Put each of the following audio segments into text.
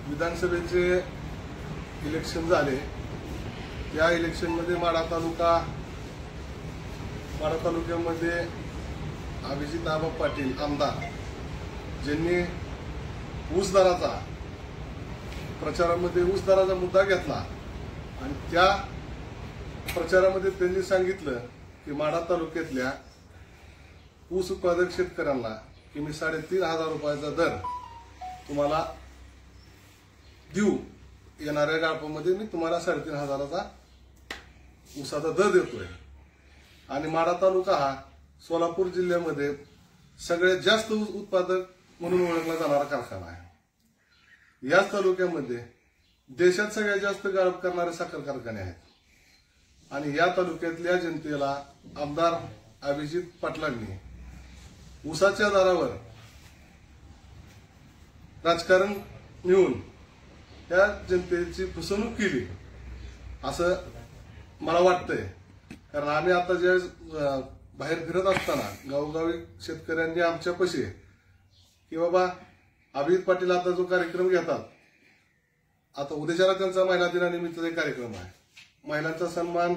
विधानसभेचे इलेक्शन झाले। या इलेक्शनमध्ये माढा तालुक्यामध्ये अभिजित आबा पाटील आमदार ज्यांनी ऊस दराचा प्रचारामध्ये ऊस दराचा मुद्दा घेतला आणि त्या प्रचारामध्ये त्यांनी सांगितलं की माढा तालुक्यातल्या ऊस उत्पादक शेतकऱ्यांना की मी 3,500 रुपयाचा दर तुम्हाला देऊ, येणाऱ्या गाळपामध्ये मी तुम्हाला 3,500चा ऊसाचा दर देतोय। आणि माढा तालुका हा सोलापूर जिल्ह्यामध्ये सगळ्यात जास्त ऊस उत्पादक म्हणून ओळखला जाणारा कारखाना आहे। याच तालुक्यामध्ये देशात सगळ्यात जास्त गाळप करणारे साखर कारखाने आहेत। आणि या तालुक्यातल्या जनतेला आमदार अभिजित पाटलांनी ऊसाच्या दरावर राजकारण नेऊन त्या जनतेची फसवणूक केली असं मला वाटतंय। कारण आम्ही आता ज्या बाहेर फिरत असताना गावोगावी शेतकऱ्यांनी आमच्यापाशी की बाबा अभिजित पाटील आता जो कार्यक्रम घेतात, आता उद्याच्याला त्यांचा महिला दिनानिमित्त कार्यक्रम आहे, महिलांचा सन्मान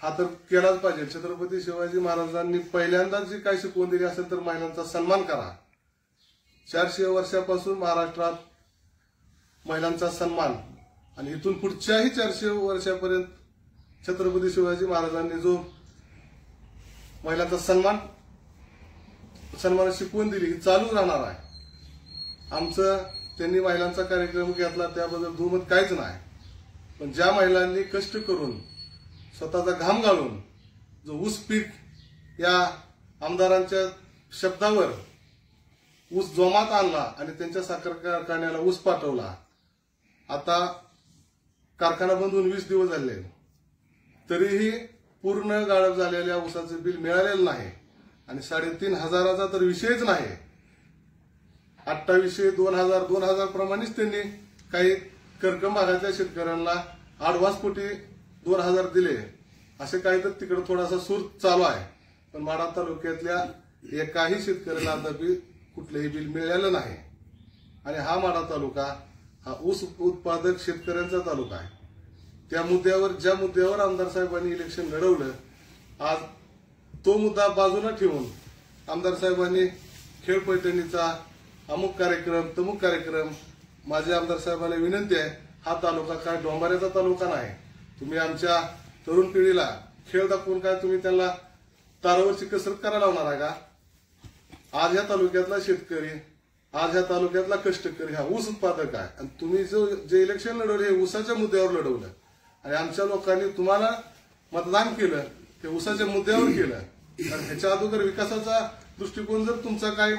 हा तर केलाच पाहिजे। छत्रपती शिवाजी महाराजांनी पहिल्यांदा जी काय शिकवून दिली असेल तर महिलांचा सन्मान करा। 400 वर्षापासून महाराष्ट्रात महिलांचा सन्मान आणि इथून पुढच्याही 400 वर्षापर्यंत छत्रपती शिवाजी महाराजांनी जो महिलांचा सन्मान शिकवून दिली ही चालू राहणार आहे। आमचं त्यांनी महिलांचा कार्यक्रम घेतला त्याबद्दल दुमत काहीच नाही, पण ज्या महिलांनी कष्ट करून स्वतःचा घाम गाळून जो ऊस पीक या आमदारांच्या शब्दावर ऊस जोमात आणला आणि त्यांच्या साखर कारखान्याला ऊस पाठवला, आता कारखाना बंद होऊन 20 दिवस झाले तरीही पूर्ण गाळप झालेल्या ऊसाचं बिल मिळालेलं नाही। आणि 3,500चा तर विषयच नाही। 2800-2000 प्रमाणेच त्यांनी काही कर्कम भागातल्या शेतकऱ्यांना ॲडव्हान्सपोटी 2,000 दिले, असे काही तर तिकडे थोडासा सूर चालू आहे। पण माढा तालुक्यातल्या एकाही शेतकऱ्याला आता कुठलेही बिल मिळालेलं नाही। आणि हा माढा तालुका हा ऊस उत्पादक शेतकऱ्यांचा तालुका आहे। त्या मुद्द्यावर ज्या मुद्द्यावर आमदार साहेबांनी इलेक्शन लढवलं, आज तो मुद्दा बाजूला ठेवून आमदार साहेबांनी खेळ पैठणीचा अमुक कार्यक्रम तमुक कार्यक्रम, माझ्या आमदार साहेबांना विनंती आहे, हा तालुका काय डोंबाऱ्याचा तालुका नाही। तुम्ही आमच्या तरुण पिढीला खेळ दाखवून काय तुम्ही त्यांना तारावरची कसरत करायला लावणार आहे का? आज ह्या तालुक्यातला शेतकरी, आज ह्या तालुक्यातला कष्टकरी हा ऊस उत्पादक आहे। आणि तुम्ही जे इलेक्शन लढवले हे ऊसाच्या मुद्द्यावर लढवलं आणि आमच्या लोकांनी तुम्हाला मतदान केलं ते ऊसाच्या मुद्द्यावर केलं। कारण ह्याच्या अगोदर विकासाचा दृष्टिकोन जर तुमचा काय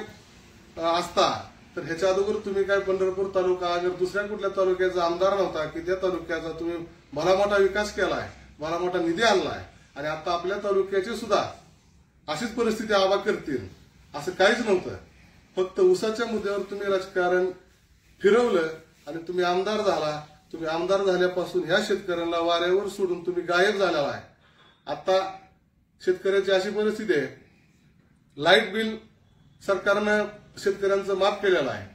असता तर ह्याच्या अगोदर तुम्ही काय पंढरपूर तालुका अगर दुसऱ्या कुठल्या तालुक्याचा आमदार नव्हता की त्या तालुक्याचा तुम्ही भला मोठा विकास केलाय, भला मोठा निधी आणलाय आणि आता आपल्या तालुक्याची सुद्धा अशीच परिस्थिती आबा करतील असं काहीच नव्हतं। फक्त ऊसाच्या मुद्द्यावर तुम्ही राजकारण फिरवलं आणि तुम्ही आमदार झाला। तुम्ही आमदार झाल्यापासून ह्या शेतकऱ्यांना वाऱ्यावर सोडून तुम्ही गायब झालेला आहे। आता शेतकऱ्याची अशी परिस्थिती आहे, लाईट बिल सरकारनं शेतकऱ्यांचं माफ केलेलं आहे,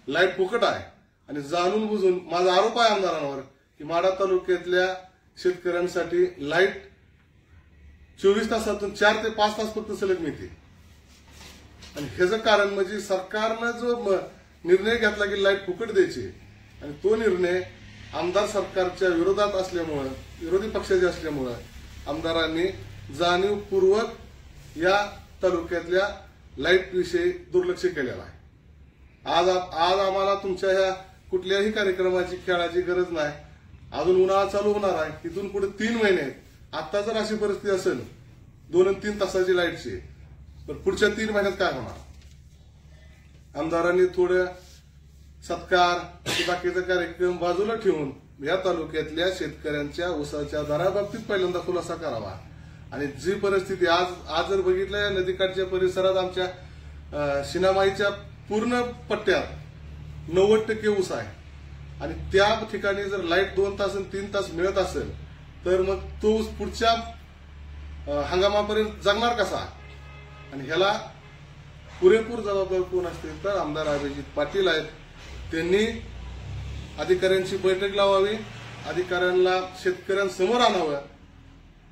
लाईट फुकट आहे। आणि जाणून बुजून माझा आरोप आहे आमदारांवर की माढा तालुक्यातल्या शेतकऱ्यांसाठी लाईट 24 तासातून 4 ते 5 तास फक्त सलग मिळते। आणि ह्याचं कारण म्हणजे सरकारनं जो निर्णय घेतला की लाईट फुकट द्यायची आणि तो निर्णय आमदार सरकारच्या विरोधात असल्यामुळं, विरोधी पक्षाचे असल्यामुळं आमदारांनी जाणीवपूर्वक या तालुक्यातल्या लाईट विषयी दुर्लक्ष केलेलं आहे। आज आम्हाला तुमच्या ह्या कुठल्याही कार्यक्रमाची खेळाची गरज नाही। अजून उन्हाळा चालू होणार आहे, इथून पुढे 3 महिने आहेत। आता जर अशी परिस्थिती असेल 2 आणि 3 तासाची लाईटची, तर पुढच्या 3 महिन्यात काय होणार? आमदारांनी थोडं सत्कार बाकीचा कार्यक्रम बाजूला ठेवून या तालुक्यातल्या शेतकऱ्यांच्या ऊसाच्या दराबाबतीत पहिल्यांदा खुलासा करावा। आणि जी परिस्थिती आज जर बघितलं या नदीकाठच्या परिसरात आमच्या शिनामाईच्या पूर्ण पट्ट्यात 90% ऊस आहे आणि त्या ठिकाणी जर लाईट 2 तास आणि 3 तास मिळत असेल तर मग तो ऊस पुढच्या हंगामापर्यंत जगणार कसा? आणि ह्याला पुरेपूर जबाबदार कोण असतील तर आमदार अभिजित पाटील आहेत। त्यांनी अधिकाऱ्यांची बैठक लावावी, अधिकाऱ्यांना शेतकऱ्यांसमोर आणावं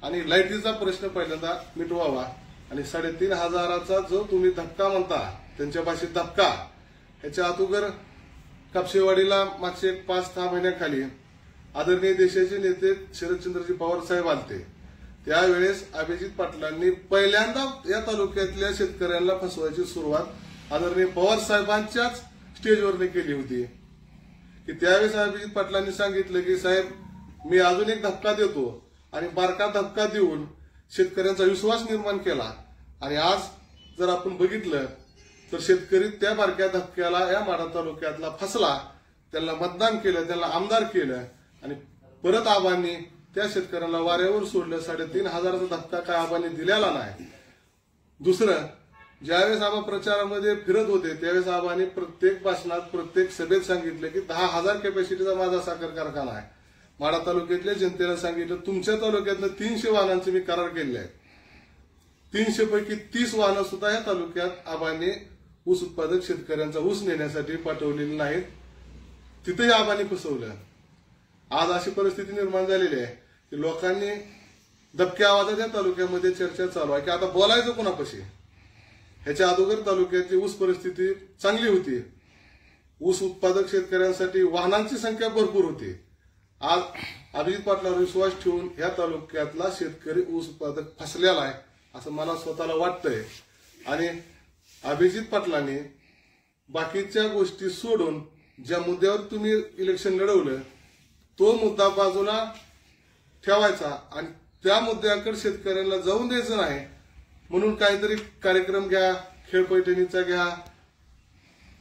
आणि लाईटीचा प्रश्न पहिल्यांदा मिटवावा आणि 3,500चा जो तुम्ही धक्का म्हणता, त्यांच्या भाषेत धक्का, ह्याच्या अगोदर कापसेवाडीला मागचे 5-6 महिन्याखाली आदरणीय देशाचे नेते शरदचंद्रजी पवार साहेब आलते. त्यावेळेस अभिजित पाटलांनी पहिल्यांदा या तालुक्यातल्या शेतकऱ्यांना फसवायची सुरुवात आदरणीय पवार साहेबांच्याच स्टेजवरने केली होती. की त्यावेळेस अभिजित पाटलांनी सांगितलं की साहेब, मी अजून एक धक्का देतो आणि बारका धक्का देऊन शेतकऱ्यांचा विश्वास निर्माण केला. आणि आज जर आपण बघितलं तर शेतकरी त्या बारक्या धक्क्याला या माढा तालुक्यातला फसला, त्यांना मतदान केलं, त्यांना आमदार केलं आणि परत आबांनी त्या शेतकऱ्यांना वाऱ्यावर सोडलं. 3,500चा धक्का काय आबांनी दिलेला नाही. दुसरं, ज्यावेळेस आबा प्रचारामध्ये फिरत होते त्यावेळेस आबांनी प्रत्येक भाषणात, प्रत्येक सभेत सांगितलं की 10,000 कॅपॅसिटीचा माझा साखर कारखाना आहे. माढा तालुक्यातल्या जनतेला सांगितलं, तुमच्या तालुक्यातनं 300 वाहनांचे मी करार केले आहेत. 300 पैकी 30 वाहनं सुद्धा या तालुक्यात आबांनी ऊस उत्पादक शेतकऱ्यांचा ऊस नेण्यासाठी पाठवलेली नाहीत. तिथेही आबांनी फसवलं. आज अशी परिस्थिती निर्माण झालेली आहे की लोकांनी दबक्या आवाजात या तालुक्यामध्ये चर्चा चालू आहे की आता बोलायचं कोणापाशी. ह्याच्या अगोदर तालुक्याची ऊस परिस्थिती चांगली होती. ऊस उत्पादक शेतकऱ्यांसाठी वाहनांची संख्या भरपूर होती. आज अभिजित पाटलावर विश्वास ठेवून या तालुक्यातला शेतकरी ऊस उत्पादक फसलेला आहे असं मला स्वतःला वाटतंय. आणि अभिजित पाटलांनी बाकीच्या गोष्टी सोडून ज्या मुद्द्यावर तुम्ही इलेक्शन लढवलं तो मुद्दा बाजूला ठेवायचा आणि त्या मुद्द्याकडे शेतकऱ्यांना जाऊन द्यायचं नाही. म्हणून काहीतरी कार्यक्रम घ्या, खेळ पैठणीचा घ्या,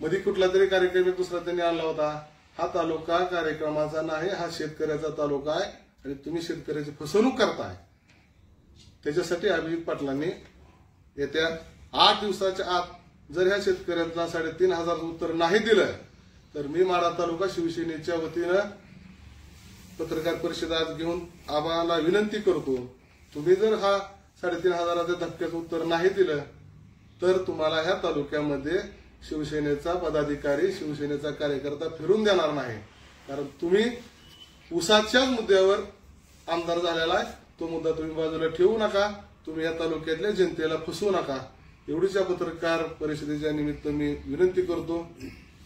मध्ये कुठला तरी कार्यक्रम दुसरा त्यांनी आणला होता. हा तालुका कार्यक्रमाचा नाही, हा शेतकऱ्याचा तालुका आहे आणि तुम्ही शेतकऱ्याची फसवणूक करताय. त्याच्यासाठी अभिजित पाटलांनी येत्या 8 दिवसाच्या आत जर ह्या शेतकऱ्यांना 3,500 उत्तर नाही दिलं तर मी माढा तालुका शिवसेनेच्या वतीनं पत्रकार परिषद आज घेऊन आम्हाला विनंती करतो, तुम्ही जर हा 3,500च्या धक्क्याचं उत्तर नाही दिलं तर तुम्हाला ह्या तालुक्यामध्ये शिवसेनेचा पदाधिकारी, शिवसेनेचा कार्यकर्ता फिरून देणार नाही. कारण तुम्ही ऊसाच्याच मुद्द्यावर आमदार झालेला आहे. तो मुद्दा तुम्ही बाजूला ठेवू नका. तुम्ही या तालुक्यातल्या जनतेला फसवू नका. एवढीच या पत्रकार परिषदेच्या निमित्त मी विनंती करतो.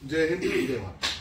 जय हिंद, जय महाराष्ट्र.